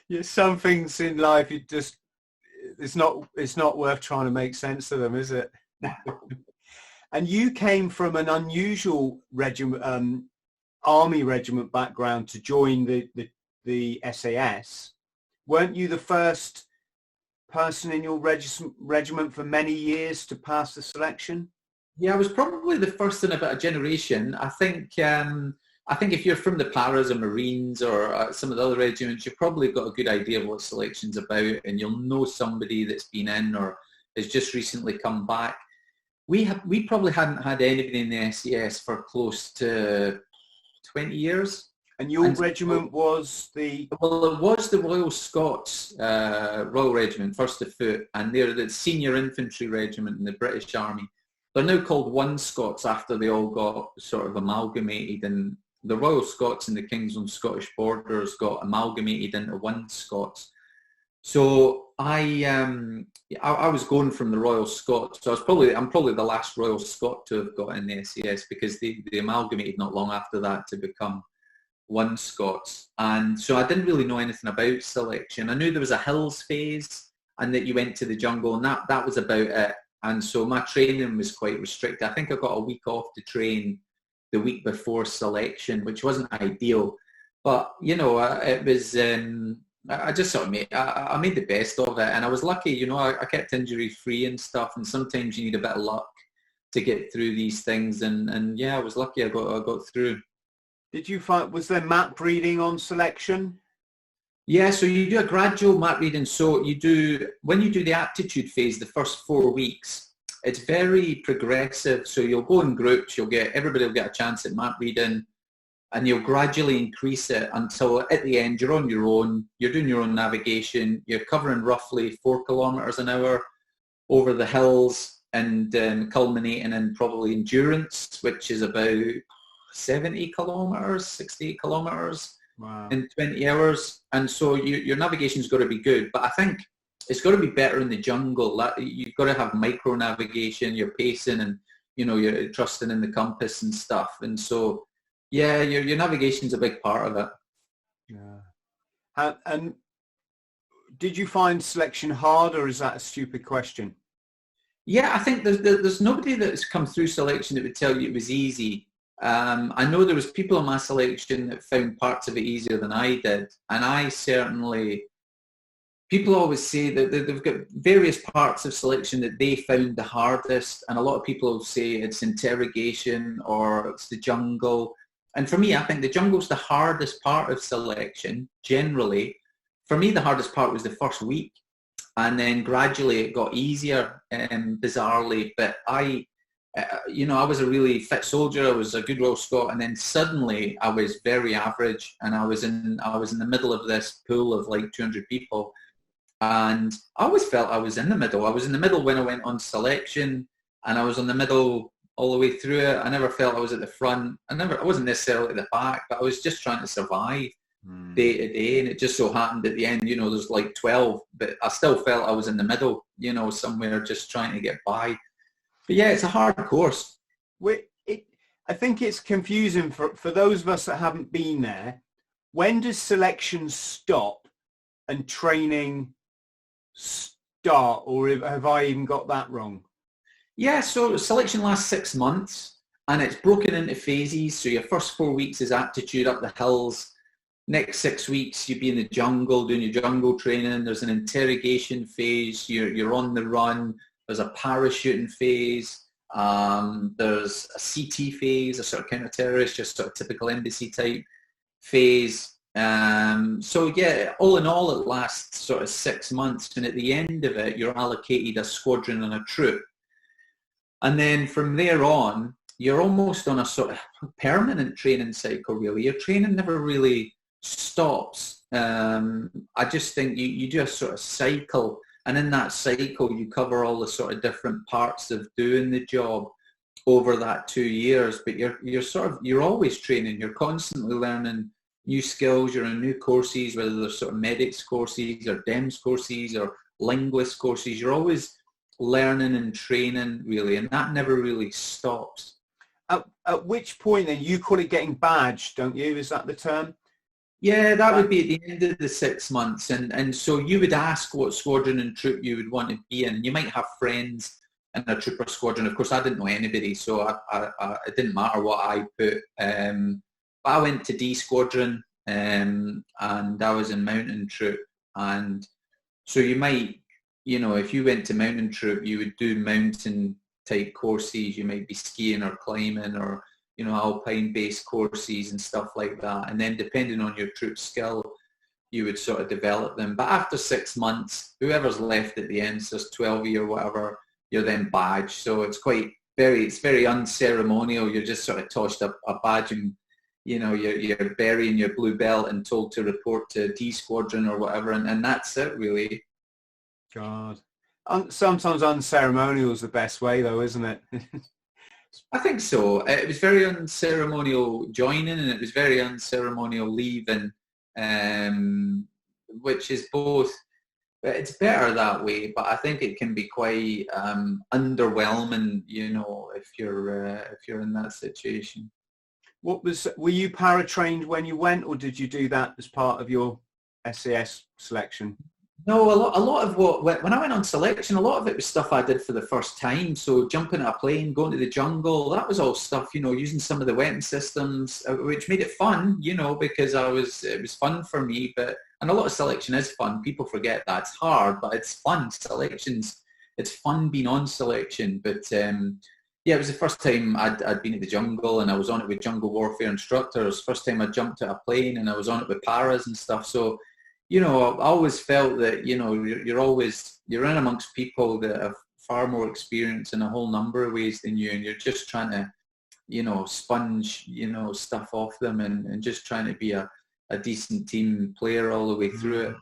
Yeah, some things in life you just it's not worth trying to make sense of them, is it? And you came from an unusual regiment, army regiment background to join the SAS. Weren't you the first person in your regiment for many years to pass the selection? Yeah, I was probably the first in about a generation. I think if you're from the Paras or Marines or some of the other regiments, you've probably got a good idea of what selection's about, and you'll know somebody that's been in or has just recently come back. We probably hadn't had anybody in the SAS for close to 20 years. And your regiment was the... Well, it was the Royal Scots Royal Regiment, First of Foot, and they're the senior infantry regiment in the British Army. They're now called One Scots after they all got sort of amalgamated, and the Royal Scots and the King's Own Scottish Borders got amalgamated into One Scots. So I was going from the Royal Scots, so I'm probably the last Royal Scot to have got in the SAS, because they amalgamated not long after that to become One Scots. And so I didn't really know anything about selection. I knew there was a hills phase and that you went to the jungle, and that was about it. And so my training was quite restricted. I think I got a week off to train the week before selection, which wasn't ideal. But, it was, I just sort of I made the best of it. And I was lucky, I kept injury free and stuff. And sometimes you need a bit of luck to get through these things. And yeah, I was lucky I got through. Did you find, was there map reading on selection? Yeah, so you do a gradual map reading. So when you do the aptitude phase, the first 4 weeks, it's very progressive. So you'll go in groups, everybody will get a chance at map reading, and you'll gradually increase it until at the end you're on your own, you're doing your own navigation, you're covering roughly 4 kilometers an hour over the hills, and culminating in probably endurance, which is about 70 kilometers, 68 kilometers. Wow. In 20 hours. And so your navigation's got to be good, but I think it's got to be better in the jungle. You've got to have micro navigation, you're pacing, and you're trusting in the compass and stuff. And so yeah, your navigation's a big part of it. Yeah. And did you find selection hard, or is that a stupid question? Yeah, I think there's nobody that's come through selection that would tell you it was easy. I know there was people in my selection that found parts of it easier than I did, and people always say that they've got various parts of selection that they found the hardest, and a lot of people say it's interrogation or it's the jungle. And for me, I think the jungle's the hardest part of selection, generally. For me, the hardest part was the first week, and then gradually it got easier, bizarrely. But I was a really fit soldier. I was a good Royal Scot, and then suddenly I was very average, and I was in the middle of this pool of like 200 people, and I always felt I was in the middle. I was in the middle when I went on selection, and I was in the middle all the way through it. I never felt I was at the front. I wasn't necessarily at the back, but I was just trying to survive day to day, and it just so happened at the end, there's like 12, but I still felt I was in the middle, somewhere just trying to get by. But yeah, it's a hard course. I think it's confusing for those of us that haven't been there. When does selection stop and training start, or have I even got that wrong? Yeah, so selection lasts 6 months, and it's broken into phases. So your first 4 weeks is aptitude up the hills. Next 6 weeks, you'd be in the jungle doing your jungle training. There's an interrogation phase. You're on the run. There's a parachuting phase. There's a CT phase, a sort of counter-terrorist, just sort of typical embassy type phase. So yeah, all in all, it lasts sort of 6 months. And at the end of it, you're allocated a squadron and a troop. And then from there on, you're almost on a sort of permanent training cycle, really. Your training never really stops. I just think you do a sort of cycle. And in that cycle, you cover all the sort of different parts of doing the job over that 2 years. But you're always training. You're constantly learning new skills. You're in new courses, whether they're sort of medics courses or DEMS courses or linguist courses. You're always learning and training, really, and that never really stops. At which point then, you call it getting badged, don't you? Is that the term? Yeah, that would be at the end of the 6 months, and so you would ask what squadron and troop you would want to be in, and you might have friends in a trooper squadron. Of course, I didn't know anybody, so it didn't matter what I put. But I went to D squadron, and I was in mountain troop, and so you might, you know, if you went to mountain troop, you would do mountain type courses. You might be skiing or climbing or, you know, alpine based courses and stuff like that. And then depending on your troop skill, you would sort of develop them. But after 6 months, whoever's left at the end, so it's 12 or whatever, you're then badged. So it's it's very unceremonial. You're just sort of tossed a badge and, you know, you're burying your blue belt and told to report to D squadron or whatever. And that's it really. God. Sometimes unceremonial is the best way though, isn't it? I think so. It was very unceremonial joining and it was very unceremonial leaving, which is both, it's better that way, but I think it can be quite underwhelming, you know, if you're in that situation. Were you para-trained when you went, or did you do that as part of your SAS selection? No, a lot of when I went on selection, a lot of it was stuff I did for the first time. So jumping at a plane, going to the jungle, that was all stuff, you know, using some of the weapon systems, which made it fun, you know, because it was fun for me. And a lot of selection is fun. People forget that. It's hard, but it's fun. It's fun being on selection. But yeah, it was the first time I'd been at the jungle, and I was on it with jungle warfare instructors. It was the first time I jumped at a plane, and I was on it with paras and stuff. So, you know, I always felt that, you know, you're in amongst people that have far more experience in a whole number of ways than you, and you're just trying to, you know, sponge, you know, stuff off them and just trying to be a decent team player all the way through it.